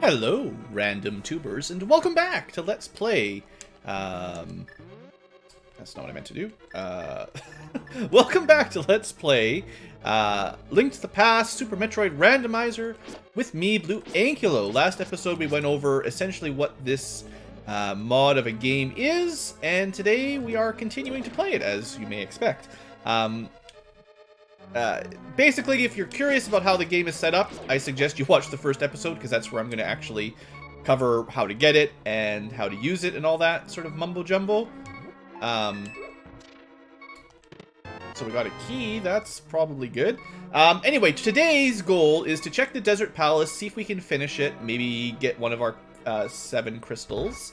Hello, random tubers, and welcome back to Let's Play. That's not what I meant to do. Welcome back to Let's Play Link to the Past Super Metroid Randomizer with me, BlueAnkylo. Last episode we went over essentially what this mod of a game is, and today we are continuing to play it, as you may expect. Basically, if you're curious about how the game is set up, I suggest you watch the first episode, because that's where I'm going to actually cover how to get it and how to use it and all that sort of mumbo-jumbo. So we got a key, that's probably good. Anyway, today's goal is to check the Desert Palace, see if we can finish it, maybe get one of our 7 crystals.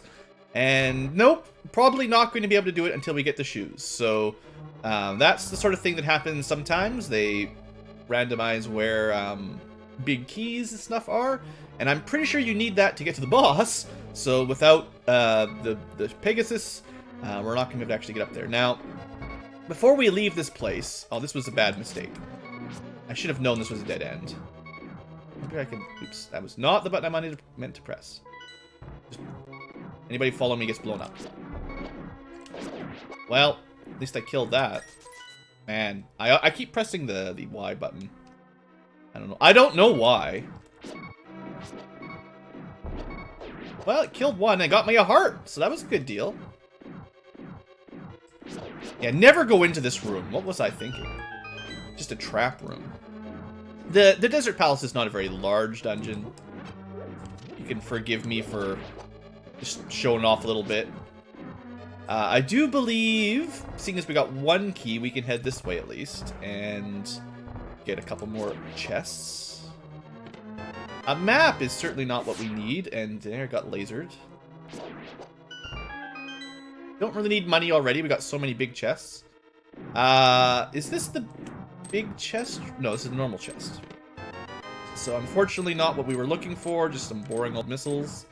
And nope, probably not going to be able to do it until we get the shoes. So that's the sort of thing that happens sometimes. They randomize where big keys and stuff are, and I'm pretty sure you need that to get to the boss. So without the Pegasus, we're not going to be able to actually get up there. Now, before we leave this place... Oh, this was a bad mistake. I should have known this was a dead end. Maybe I can... Oops, that was not the button I meant to press. Just, anybody follow me gets blown up. Well, at least I killed that. Man, I keep pressing the Y button. I don't know. I don't know why. Well, it killed one and got me a heart, so that was a good deal. Yeah, never go into this room. What was I thinking? Just a trap room. The Desert Palace is not a very large dungeon. You can forgive me for just showing off a little bit. I do believe, seeing as we got one key, we can head this way at least and get a couple more chests. A map is certainly not what we need, and there, got lasered. Don't really need money already, we got so many big chests. Is this the big chest? No, this is a normal chest. So unfortunately not what we were looking for, just some boring old missiles.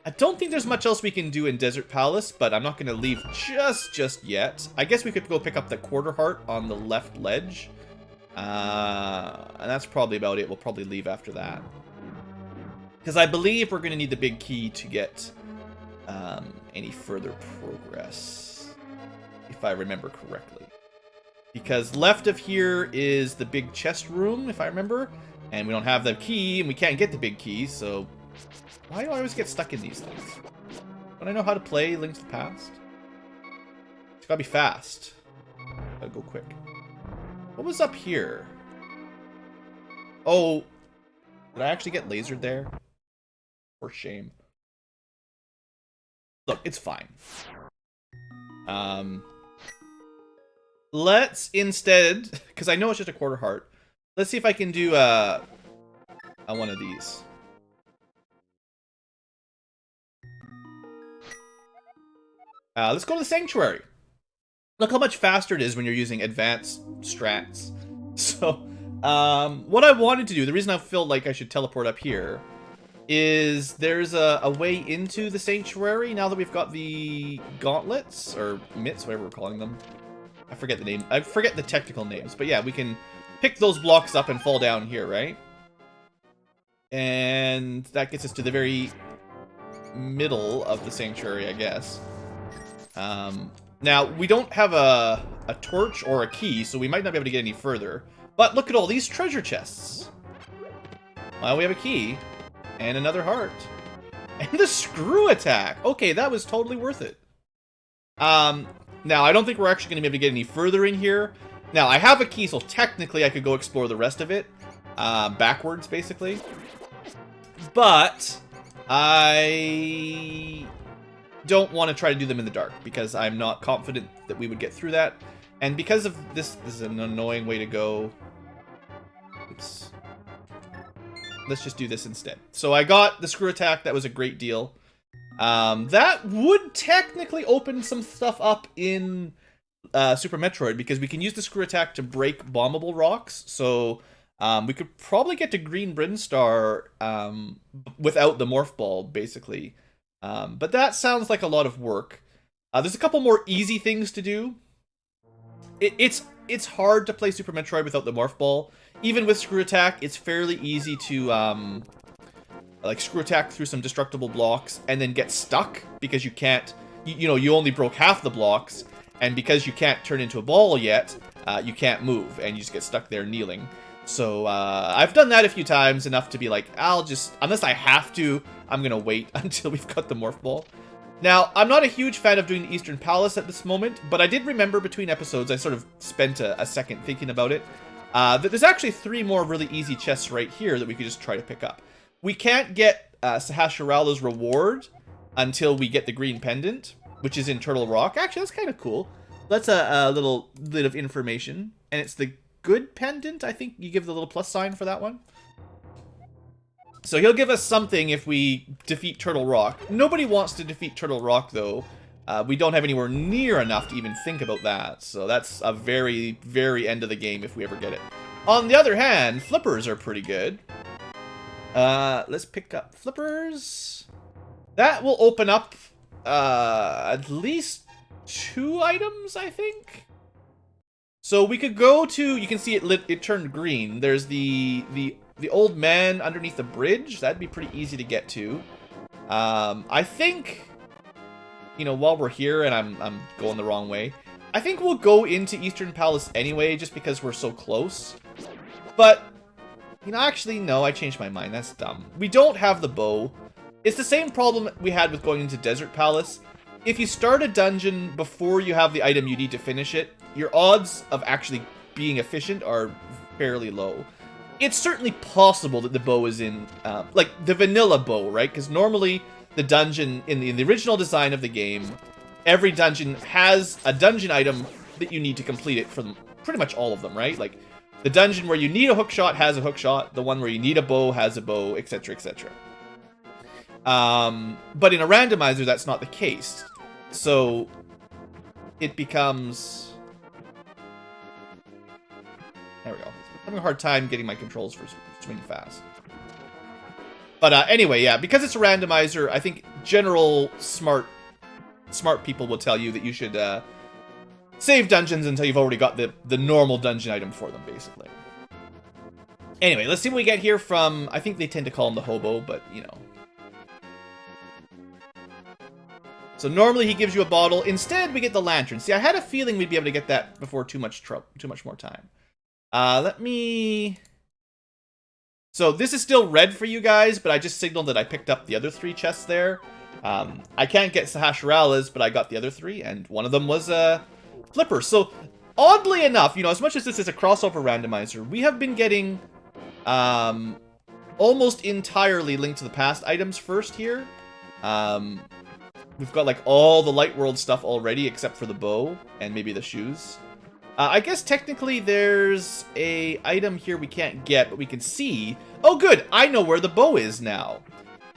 I don't think there's much else we can do in Desert Palace, but I'm not going to leave just yet. I guess we could go pick up the quarter heart on the left ledge. And that's probably about it. We'll probably leave after that. Because I believe we're going to need the big key to get any further progress. If I remember correctly. Because left of here is the big chest room, if I remember. And we don't have the key, and we can't get the big key, so... Why do I always get stuck in these things? Don't I know how to play Link to the Past? It's gotta be fast. Gotta go quick. What was up here? Oh, did I actually get lasered there? For shame. Look, it's fine. Let's instead, because I know it's just a quarter heart, let's see if I can do one of these. Let's go to the Sanctuary. Look how much faster it is when you're using advanced strats. So, what I wanted to do, the reason I feel like I should teleport up here, is there's a way into the Sanctuary now that we've got the gauntlets, or mitts, whatever we're calling them. I forget the name. I forget the technical names, but yeah, we can pick those blocks up and fall down here, right? And that gets us to the very middle of the Sanctuary, I guess. Now, we don't have a torch or a key, so we might not be able to get any further. But look at all these treasure chests. Well, we have a key. And another heart. And the screw attack. Okay, that was totally worth it. Now, I don't think we're actually going to be able to get any further in here. Now, I have a key, so technically I could go explore the rest of it. Backwards, basically. But I don't want to try to do them in the dark, because I'm not confident that we would get through that. And because of this is an annoying way to go. Oops. Let's just do this instead. So I got the screw attack. That was a great deal. That would technically open some stuff up in Super Metroid, because we can use the screw attack to break bombable rocks. So we could probably get to Green Brinstar without the morph ball, basically. But that sounds like a lot of work. There's a couple more easy things to do. It's hard to play Super Metroid without the morph ball. Even with screw attack, it's fairly easy to like screw attack through some destructible blocks, and then get stuck because you can't, you only broke half the blocks, and because you can't turn into a ball yet, you can't move, and you just get stuck there kneeling. So I've done that a few times, enough to be like, I'll just, unless I have to, I'm gonna wait until we've got the morph ball. Now, I'm not a huge fan of doing the Eastern Palace at this moment, but I did remember between episodes, I sort of spent a second thinking about it, that there's actually 3 more really easy chests right here that we could just try to pick up. We can't get Sahasrah's reward until we get the green pendant, which is in Turtle Rock. Actually, that's kind of cool. That's a little bit of information, and it's the good pendant. I think you give the little plus sign for that one. So he'll give us something if we defeat Turtle Rock. Nobody wants to defeat Turtle Rock, though. We don't have anywhere near enough to even think about that. So that's a very, very end of the game if we ever get it. On the other hand, flippers are pretty good. Let's pick up flippers. That will open up at least 2 items, I think. So we could go to, you can see it turned green. There's the old man underneath the bridge. That'd be pretty easy to get to. I think, while we're here and I'm going the wrong way, I think we'll go into Eastern Palace anyway, just because we're so close. But, actually, no, I changed my mind. That's dumb. We don't have the bow. It's the same problem we had with going into Desert Palace. If you start a dungeon before you have the item you need to finish it, your odds of actually being efficient are fairly low. It's certainly possible that the bow is in, like, the vanilla bow, right? Because normally, the dungeon, in the original design of the game, every dungeon has a dungeon item that you need to complete it for pretty much all of them, right? Like, the dungeon where you need a hookshot has a hookshot, the one where you need a bow has a bow, etc., etc. But in a randomizer, that's not the case. So, it becomes... There we go. I'm having a hard time getting my controls for swing fast. But anyway, yeah, because it's a randomizer, I think general smart people will tell you that you should save dungeons until you've already got the normal dungeon item for them, basically. Anyway, let's see what we get here from... I think they tend to call him the hobo, but, So normally he gives you a bottle. Instead, we get the lantern. See, I had a feeling we'd be able to get that before too much more time. Let me... So this is still red for you guys, but I just signaled that I picked up the other 3 chests there. I can't get Sahasrah's, but I got the other 3, and one of them was Flipper. So, oddly enough, as much as this is a crossover randomizer, we have been getting almost entirely Link to the Past items first here. We've got, like, all the Light World stuff already, except for the bow, and maybe the shoes. I guess technically there's a item here we can't get, but we can see. Oh, good! I know where the bow is now.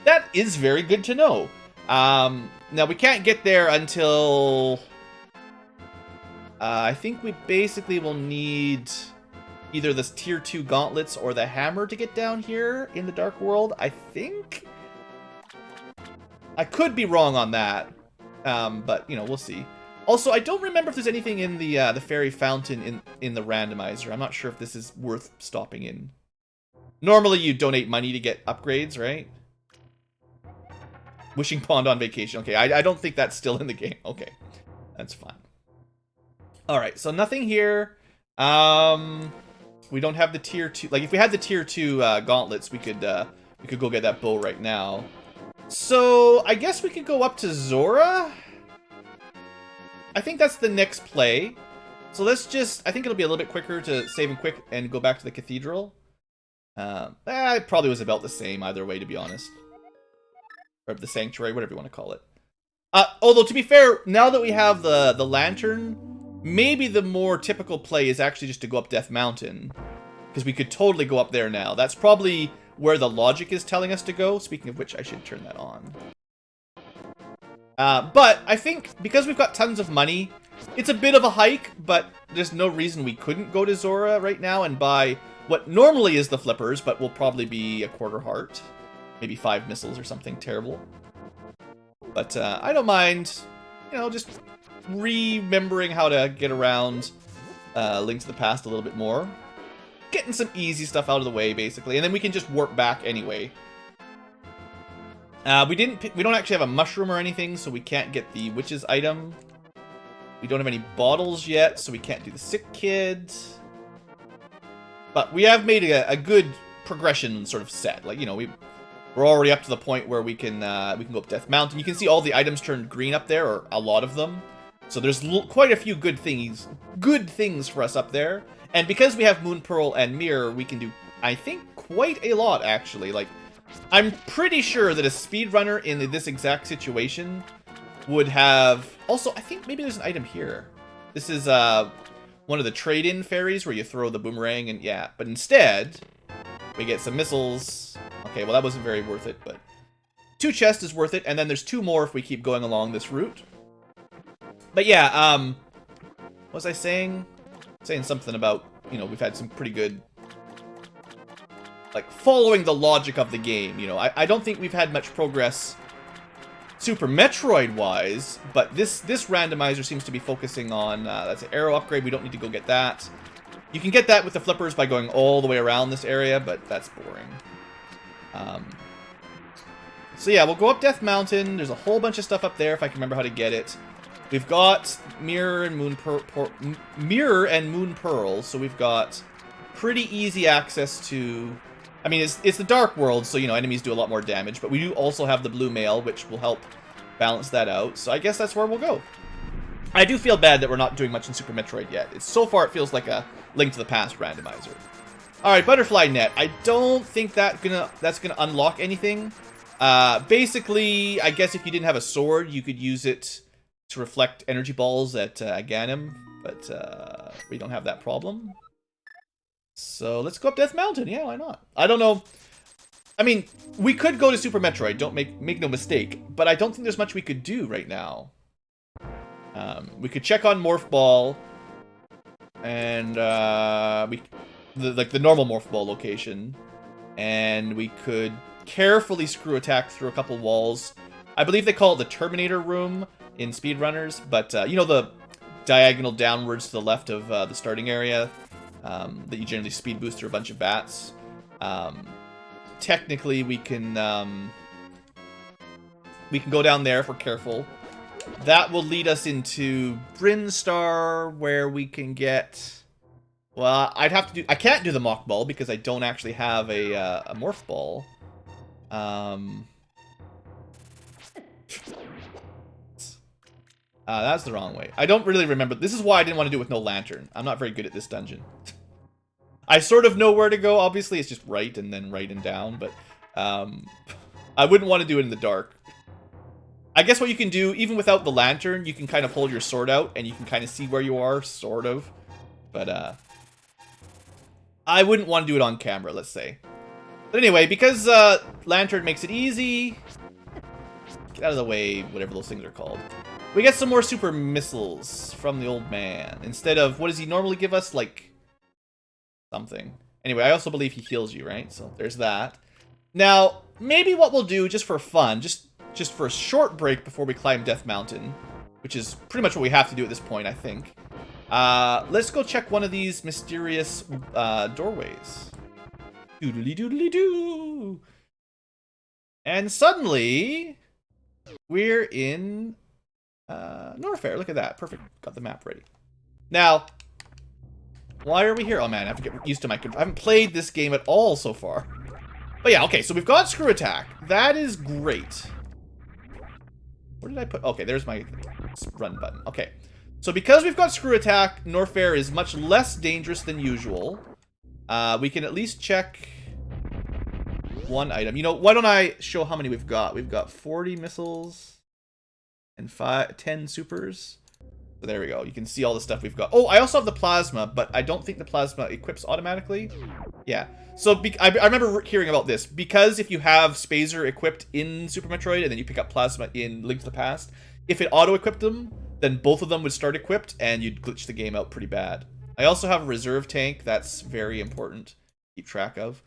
That is very good to know. Now, we can't get there until... I think we basically will need either this Tier 2 gauntlets or the hammer to get down here in the Dark World, I think? I could be wrong on that, but, we'll see. Also, I don't remember if there's anything in the fairy fountain in the randomizer. I'm not sure if this is worth stopping in. Normally, you donate money to get upgrades, right? Wishing Pond on vacation. Okay, I don't think that's still in the game. Okay, that's fine. All right, so nothing here. We don't have the tier 2. Like, if we had the tier 2 gauntlets, we could go get that bow right now. So I guess we could go up to Zora. I think that's the next play. So let's just... I think it'll be a little bit quicker to save and quick and go back to the cathedral. It probably was about the same either way, to be honest. Or the sanctuary, whatever you want to call it. Although, to be fair, now that we have the lantern, maybe the more typical play is actually just to go up Death Mountain. Because we could totally go up there now. That's probably where the logic is telling us to go. Speaking of which, I should turn that on. But I think because we've got tons of money, it's a bit of a hike, but there's no reason we couldn't go to Zora right now and buy what normally is the flippers, but will probably be a quarter heart. Maybe 5 missiles or something terrible. But I don't mind, just remembering how to get around Link to the Past a little bit more. Getting some easy stuff out of the way, basically, and then we can just warp back anyway. We don't actually have a mushroom or anything, so we can't get the witch's item. We don't have any bottles yet, so we can't do the sick kid. But we have made a good progression sort of set. Like, you know, we're already up to the point where we can go up Death Mountain. You can see all the items turned green up there, or a lot of them. So there's quite a few good things for us up there. And because we have Moon Pearl and Mirror, we can do, I think, quite a lot, actually. Like, I'm pretty sure that a speedrunner in this exact situation would have... Also, I think maybe there's an item here. This is one of the trade-in fairies where you throw the boomerang and yeah. But instead, we get some missiles. Okay, well that wasn't very worth it, but 2 chests is worth it. And then there's 2 more if we keep going along this route. But yeah, what was I saying? Saying something about, you know, we've had some pretty good... like, following the logic of the game, you know. I don't think we've had much progress Super Metroid-wise, but this randomizer seems to be focusing on, that's an arrow upgrade, we don't need to go get that. You can get that with the flippers by going all the way around this area, but that's boring. So yeah, we'll go up Death Mountain, there's a whole bunch of stuff up there if I can remember how to get it. We've got Mirror and Moon Pearl, so we've got pretty easy access to... I mean, it's the Dark World, so, you know, enemies do a lot more damage, but we do also have the Blue Mail, which will help balance that out, so I guess that's where we'll go. I do feel bad that we're not doing much in Super Metroid yet. So far, it feels like a Link to the Past randomizer. Alright, Butterfly Net. I don't think that's gonna unlock anything. Basically, I guess if you didn't have a sword, you could use it to reflect energy balls at Ganem, but we don't have that problem. So let's go up Death Mountain. Yeah, why not? I don't know. I mean, we could go to Super Metroid. Don't make no mistake. But I don't think there's much we could do right now. We could check on Morph Ball, and like the normal Morph Ball location, and we could carefully screw attack through a couple walls. I believe they call it the Terminator Room in Speedrunners, but you know, the diagonal downwards to the left of the starting area. That you generally speed boost through a bunch of bats. Technically, we can go down there if we're careful. That will lead us into Brinstar, where we can get... Well, I can't do the Mock Ball because I don't actually have a Morph Ball. That's the wrong way. I don't really remember. This is why I didn't want to do it with no lantern. I'm not very good at this dungeon. I sort of know where to go. Obviously, it's just right and then right and down. But I wouldn't want to do it in the dark. I guess what you can do, even without the lantern, you can kind of hold your sword out and you can kind of see where you are, sort of. But I wouldn't want to do it on camera, let's say. But anyway, because lantern makes it easy... Get out of the way, whatever those things are called. We get some more super missiles from the old man. Instead of, what does he normally give us? Like, something. Anyway, I also believe he heals you, right? So there's that. Now, maybe what we'll do, just for fun, just for a short break before we climb Death Mountain, which is pretty much what we have to do at this point, I think. Let's go check one of these mysterious doorways. Doodly doodly doo. And suddenly, we're in... Norfair, look at that. Perfect. Got the map ready. Now, why are we here? Oh man, I have to get used to my control. I haven't played this game at all so far. But yeah, okay, so we've got Screw Attack. That is great. Where did I put... Okay, there's my run button. Okay. So because we've got Screw Attack, Norfair is much less dangerous than usual. We can at least check one item. You know, why don't I show how many we've got? We've got 40 missiles... and 10 supers. So there we go. You can see all the stuff we've got. Oh, I also have the plasma, but I don't think the plasma equips automatically. Yeah. So I remember hearing about this. Because if you have Spazer equipped in Super Metroid and then you pick up plasma in Link to the Past, if it auto-equipped them, then both of them would start equipped and you'd glitch the game out pretty bad. I also have a reserve tank. That's very important to keep track of.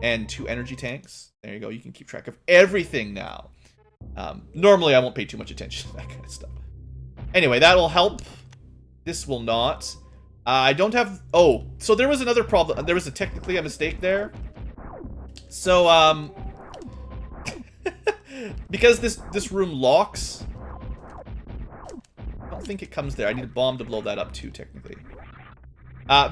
And 2 energy tanks. There you go. You can keep track of everything now. Normally I won't pay too much attention to that kind of stuff. Anyway, that'll help. This will not. I don't have... Oh, so there was another problem. There was technically a mistake there. So, Because this room locks. I don't think it comes there. I need a bomb to blow that up too, technically.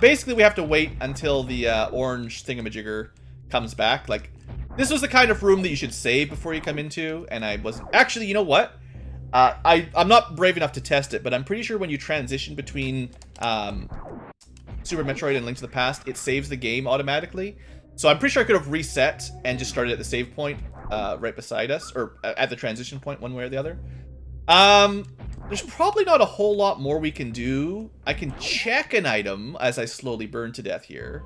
Basically, we have to wait until the orange thingamajigger comes back. Like, this was the kind of room that you should save before you come into, and I wasn't... Actually, you know what? I'm not brave enough to test it, but I'm pretty sure when you transition between Super Metroid and Link to the Past, it saves the game automatically. So I'm pretty sure I could have reset and just started at the save point right beside us, or at the transition point, one way or the other. There's probably not a whole lot more we can do. I can check an item as I slowly burn to death here.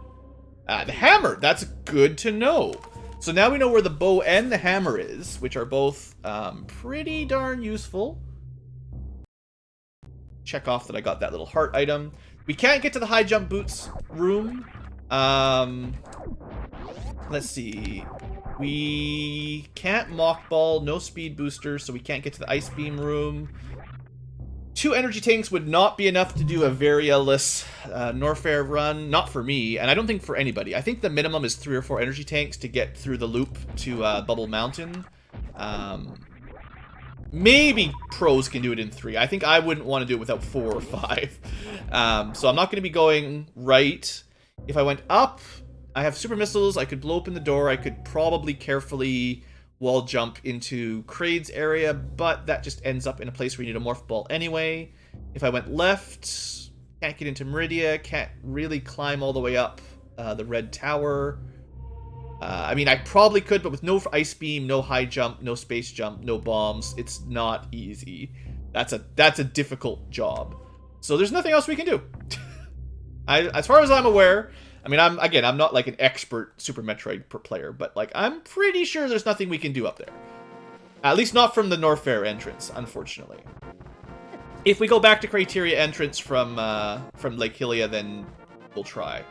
The hammer, that's good to know. So now we know where the bow and the hammer is, which are both pretty darn useful. Check off that I got that little heart item. We can't get to the high jump boots room. Let's see. We can't mock ball, no speed booster, so we can't get to the ice beam room. 2 energy tanks would not be enough to do a Varia-less Norfair run. Not for me, and I don't think for anybody. I think the minimum is 3 or 4 energy tanks to get through the loop to Bubble Mountain. Maybe pros can do it in 3. I think I wouldn't want to do it without 4 or 5. So I'm not going to be going right. If I went up, I have super missiles. I could blow open the door. I could probably carefully wall jump into Kraid's area, but that just ends up in a place where you need a morph ball anyway. If I went left, can't get into Meridia, can't really climb all the way up the red tower. I mean, I probably could, but with no ice beam, no high jump, no space jump, no bombs, it's not easy. That's a difficult job. So there's nothing else we can do. As far as I'm aware, I mean, I'm not like an expert Super Metroid player, but like I'm pretty sure there's nothing we can do up there. At least not from the Norfair entrance, unfortunately. If we go back to Criteria entrance from Lake Hylia, then we'll try.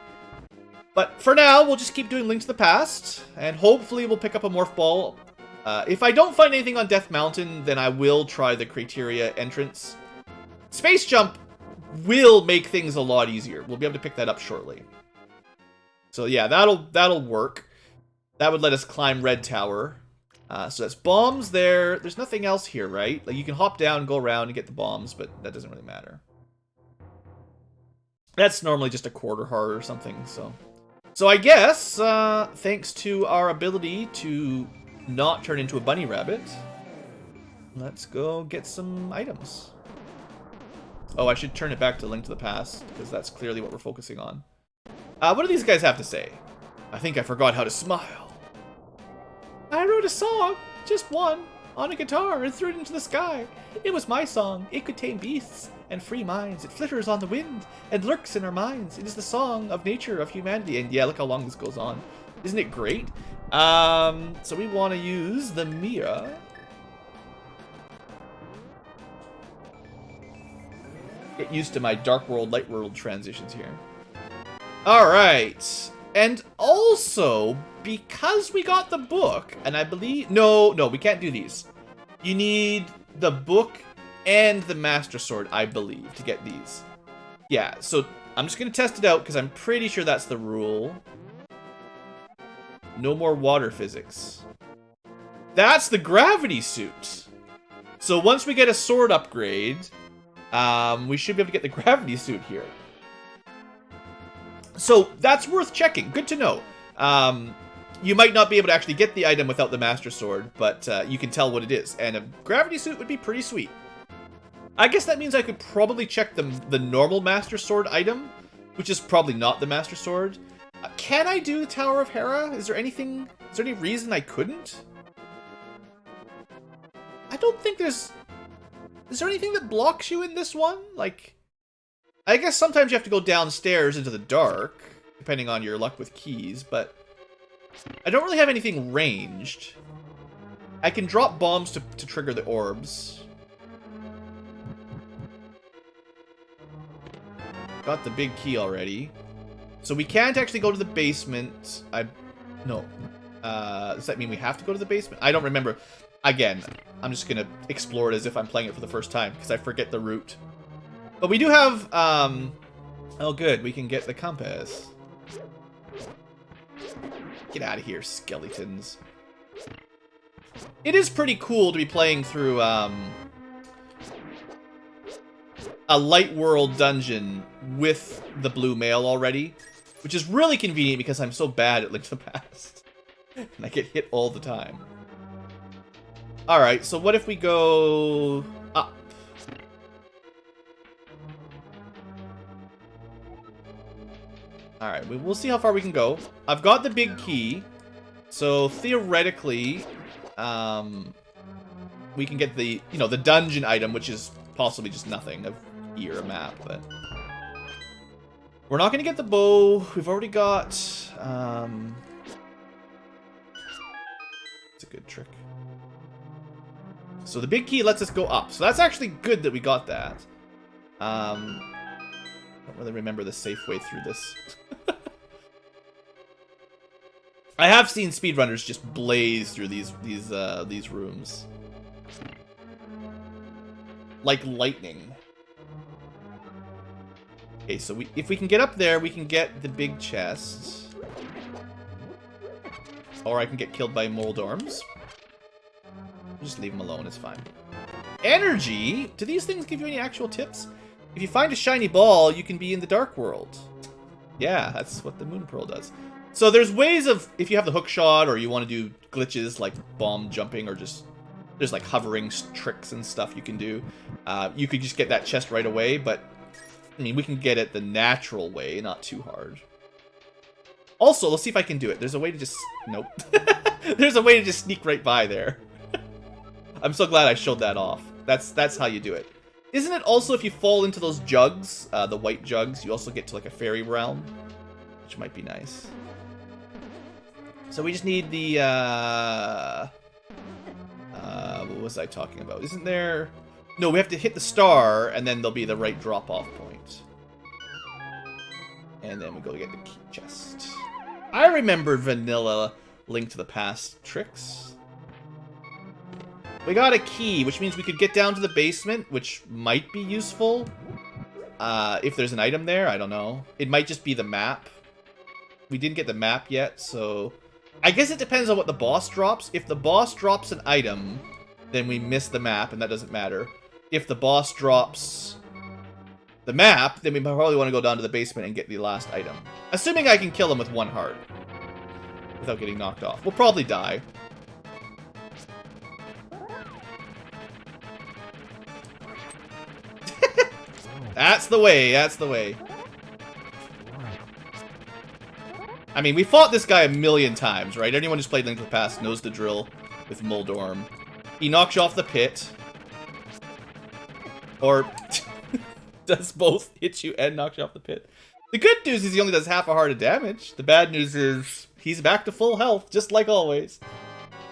But for now, we'll just keep doing Link to the Past, and hopefully we'll pick up a morph ball. If I don't find anything on Death Mountain, then I will try the Criteria entrance. Space jump will make things a lot easier. We'll be able to pick that up shortly. So yeah, that'll work. That would let us climb Red Tower. So that's bombs there. There's nothing else here, right? Like you can hop down, go around, and get the bombs, but that doesn't really matter. That's normally just a quarter heart or something. So I guess thanks to our ability to not turn into a bunny rabbit, let's go get some items. Oh, I should turn it back to Link to the Past because that's clearly what we're focusing on. What do these guys have to say? I think I forgot how to smile. I wrote a song, just one, on a guitar and threw it into the sky. It was my song. It could tame beasts and free minds. It flitters on the wind and lurks in our minds. It is the song of nature, of humanity. And yeah, look how long this goes on. Isn't it great? So we want to use the Mira. Get used to my Dark World, Light World transitions here. Alright, and also, because we got the book, and I believe... No, we can't do these. You need the book and the Master Sword, I believe, to get these. Yeah, so I'm just going to test it out, because I'm pretty sure that's the rule. No more water physics. That's the gravity suit! So once we get a sword upgrade, we should be able to get the gravity suit here. So that's worth checking. Good to know. You might not be able to actually get the item without the Master Sword, but you can tell what it is. And a gravity suit would be pretty sweet. I guess that means I could probably check the normal Master Sword item, which is probably not the Master Sword. Can I do the Tower of Hera? Is there any reason I couldn't? I don't think there's... Is there anything that blocks you in this one? Like... I guess sometimes you have to go downstairs into the dark, depending on your luck with keys, but I don't really have anything ranged. I can drop bombs to trigger the orbs. Got the big key already. So we can't actually go to the basement. No. Does that mean we have to go to the basement? I don't remember. Again, I'm just going to explore it as if I'm playing it for the first time, because I forget the route. But we do have, oh good, we can get the compass. Get out of here, skeletons. It is pretty cool to be playing through a light world dungeon with the blue mail already, which is really convenient because I'm so bad at Link to the Past. And I get hit all the time. Alright, so what if we go up? Alright, we'll see how far we can go. I've got the big key, so theoretically, we can get the, you know, the dungeon item, which is possibly just nothing, a key or a map, but... We're not going to get the bow. We've already got, it's a good trick. So the big key lets us go up. So that's actually good that we got that. I don't really remember the safe way through this. I have seen speedrunners just blaze through these rooms. Like lightning. Okay, so if we can get up there, we can get the big chest. Or I can get killed by Moldorms. Just leave them alone, it's fine. Energy? Do these things give you any actual tips? If you find a shiny ball, you can be in the dark world. Yeah, that's what the Moon Pearl does. So there's ways of, if you have the hook shot or you want to do glitches like bomb jumping or just, there's like hovering tricks and stuff you can do. You could just get that chest right away, but I mean, we can get it the natural way, not too hard. Also, let's see if I can do it. There's a way to just, nope. There's a way to just sneak right by there. I'm so glad I showed that off. That's how you do it. Isn't it also if you fall into those jugs, the white jugs, you also get to like a fairy realm? Which might be nice. So we just need the, what was I talking about? Isn't there... No, we have to hit the star, and then there'll be the right drop-off point. And then we go get the key chest. I remember vanilla Link to the Past tricks. We got a key, which means we could get down to the basement, which might be useful. If there's an item there, I don't know. It might just be the map. We didn't get the map yet, so... I guess it depends on what the boss drops. If the boss drops an item, then we miss the map, and that doesn't matter. If the boss drops the map, then we probably want to go down to the basement and get the last item. Assuming I can kill him with one heart. Without getting knocked off. We'll probably die. That's the way, that's the way. I mean, we fought this guy a million times, right? Anyone who's played Link to the Past knows the drill with Moldorm. He knocks you off the pit. Or does both hit you and knock you off the pit. The good news is he only does half a heart of damage. The bad news is he's back to full health, just like always.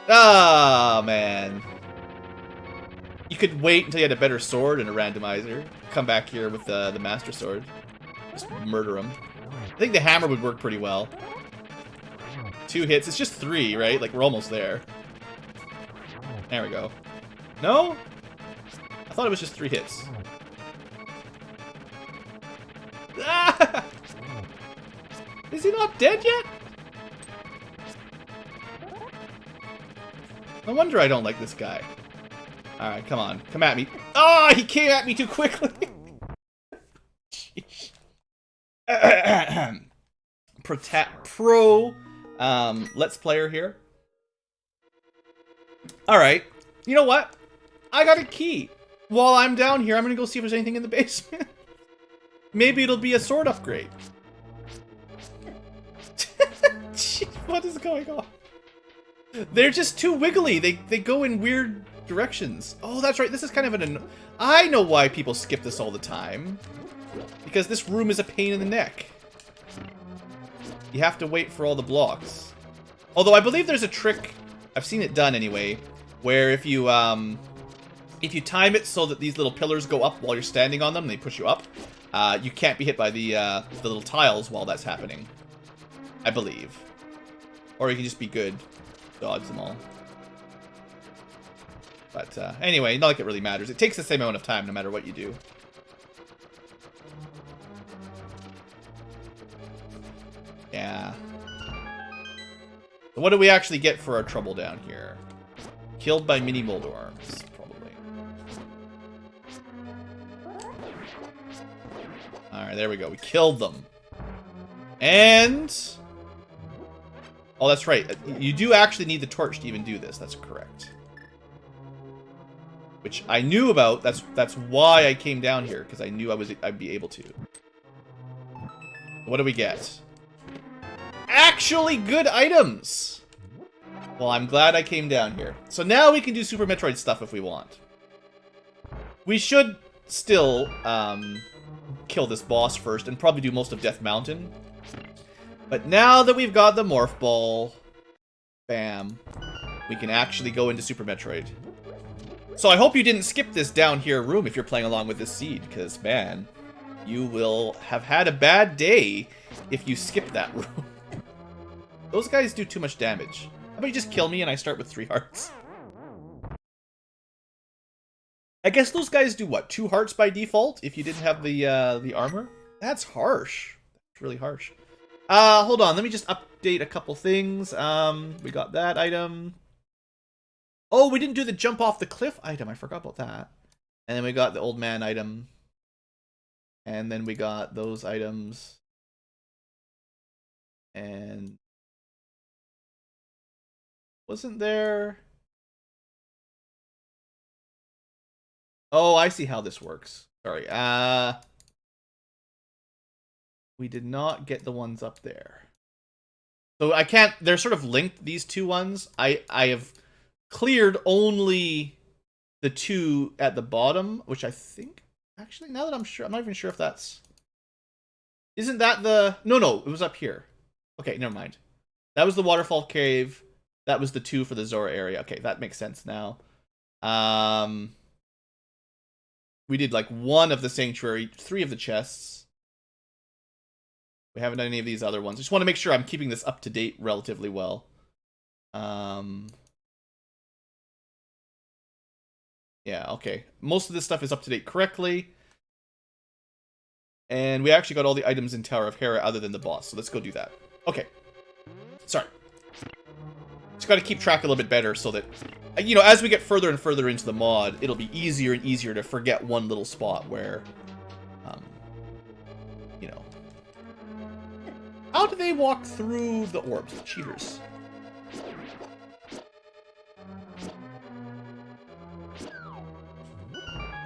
Ah, man. You could wait until you had a better sword and a randomizer. Come back here with the Master Sword. Just murder him. I think the hammer would work pretty well. 2 hits. It's just 3, right? Like, we're almost there. There we go. No? I thought it was just 3 hits. Ah! Is he not dead yet? No wonder I don't like this guy. Alright, come on. Come at me. Oh, he came at me too quickly. Pro Let's Player here. Alright. You know what? I got a key. While I'm down here, I'm gonna go see if there's anything in the basement. Maybe it'll be a sword upgrade. Jeez, what is going on? They're just too wiggly. They go in weird directions. Oh, that's right. This is kind of an... I know why people skip this all the time. Because this room is a pain in the neck. You have to wait for all the blocks. Although I believe there's a trick, I've seen it done anyway, where if you time it so that these little pillars go up while you're standing on them, and they push you up, you can't be hit by the little tiles while that's happening. I believe. Or you can just be good. Dodge them all. But anyway, not like it really matters. It takes the same amount of time no matter what you do. Yeah. So what do we actually get for our trouble down here? Killed by mini Moldo arms, probably. Alright, there we go. We killed them. And... oh, that's right. You do actually need the torch to even do this. That's correct. Which I knew about. That's why I came down here, because I knew I'd be able to. What do we get? Actually good items! Well, I'm glad I came down here. So now we can do Super Metroid stuff if we want. We should still kill this boss first and probably do most of Death Mountain. But now that we've got the Morph Ball, bam, we can actually go into Super Metroid. So I hope you didn't skip this down here room if you're playing along with this seed, because, man, you will have had a bad day if you skip that room. Those guys do too much damage. How about you just kill me and I start with 3 hearts? I guess those guys do what? 2 hearts by default if you didn't have the armor? That's harsh. That's really harsh. Hold on. Let me just update a couple things. We got that item. Oh, we didn't do the jump off the cliff item. I forgot about that. And then we got the old man item. And then we got those items. And... wasn't there... oh, I see how this works. Sorry. We did not get the ones up there. So I can't... they're sort of linked, these 2 ones. I have cleared only the 2 at the bottom, which I think... actually, now that I'm sure... I'm not even sure if that's... isn't that the... no, it was up here. Okay, never mind. That was the waterfall cave. That was the 2 for the Zora area. Okay, that makes sense now. We did like 1 of the sanctuary, 3 of the chests. We haven't done any of these other ones. I just want to make sure I'm keeping this up to date relatively well. Yeah, okay. Most of this stuff is up to date correctly. And we actually got all the items in Tower of Hera other than the boss. So let's go do that. Okay. Sorry. Just got to keep track a little bit better so that, you know, as we get further and further into the mod, it'll be easier and easier to forget one little spot where, you know. How do they walk through the orbs? The cheaters.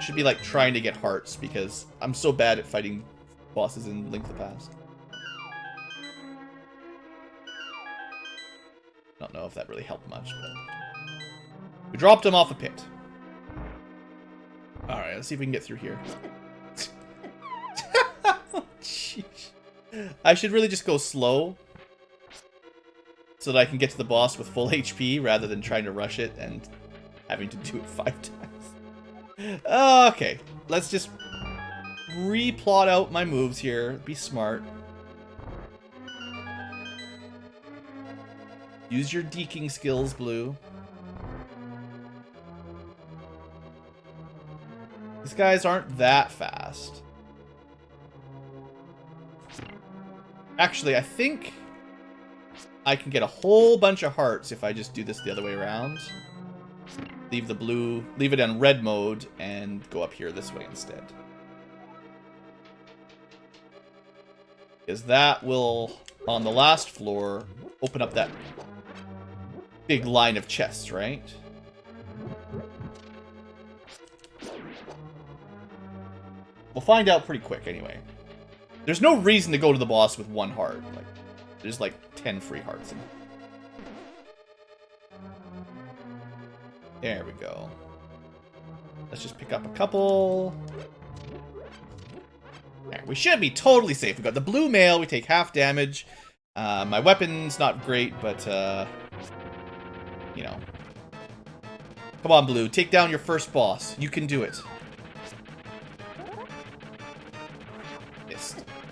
Should be like trying to get hearts because I'm so bad at fighting bosses in Link to the Past. I don't know if that really helped much, but we dropped him off a pit. Alright, let's see if we can get through here. Jeez. I should really just go slow so that I can get to the boss with full HP rather than trying to rush it and having to do it 5 times. Okay, let's just replot out my moves here. Be smart. Use your deking skills, Blue. These guys aren't that fast. Actually, I think I can get a whole bunch of hearts if I just do this the other way around. Leave the blue, leave it on red mode, and go up here this way instead. Because that will, on the last floor, open up that big line of chests, right? We'll find out pretty quick anyway. There's no reason to go to the boss with 1 heart. Like, there's like 10 free hearts in it. There we go. Let's just pick up a couple. Right, we should be totally safe. We got the blue mail. We take half damage. My weapon's not great, but you know. Come on, Blue. Take down your first boss. You can do it.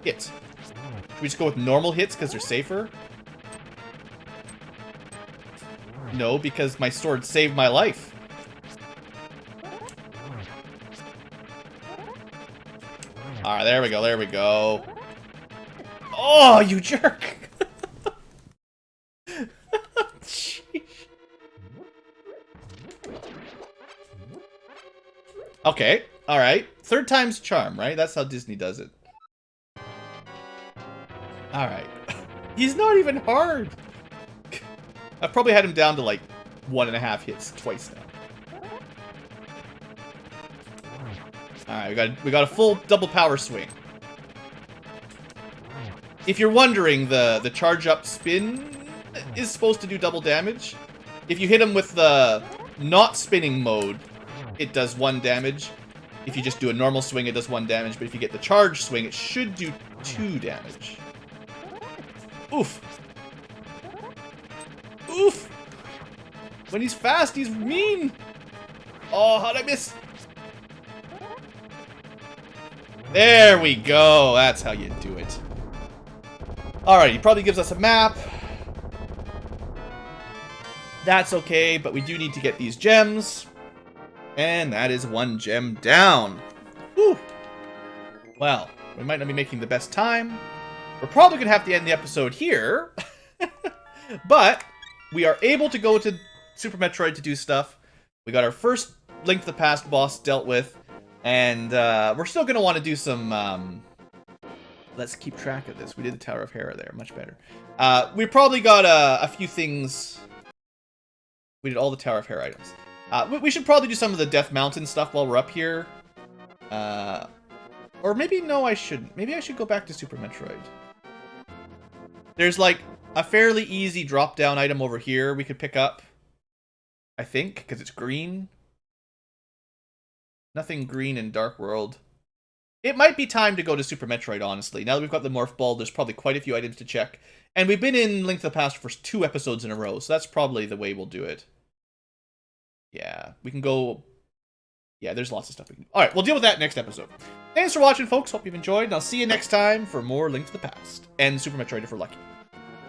Hit. Should we just go with normal hits because they're safer? No, because my sword saved my life. Alright, there we go, there we go. Oh, you jerk! Okay, alright. Third time's charm, right? That's how Disney does it. Alright. He's not even hard! I've probably had him down to like 1.5 hits twice now. Alright, we got a full double power swing. If you're wondering, the charge up spin is supposed to do double damage. If you hit him with the not spinning mode, it does 1 damage. If you just do a normal swing, it does 1 damage. But if you get the charge swing, it should do 2 damage. Oof. Oof. When he's fast, he's mean. Oh, how'd I miss? There we go. That's how you do it. Alright, he probably gives us a map. That's okay, but we do need to get these gems. And that is 1 gem down. Whew. Well, we might not be making the best time. We're probably going to have to end the episode here. But we are able to go to Super Metroid to do stuff. We got our first Link to the Past boss dealt with. And we're still going to want to do some... let's keep track of this. We did the Tower of Hera there. Much better. We probably got a few things... We did all the Tower of Hera items. We should probably do some of the Death Mountain stuff while we're up here. Or maybe, no, I shouldn't. Maybe I should go back to Super Metroid. There's, like, a fairly easy drop-down item over here we could pick up. I think, because it's green. Nothing green in Dark World. It might be time to go to Super Metroid, honestly. Now that we've got the Morph Ball, there's probably quite a few items to check. And we've been in Link to the Past for 2 episodes in a row, so that's probably the way we'll do it. Yeah, we can go... Yeah, there's lots of stuff we can do. Alright, we'll deal with that next episode. Thanks for watching, folks. Hope you've enjoyed, and I'll see you next time for more Link to the Past. And Super Metroid if we're lucky.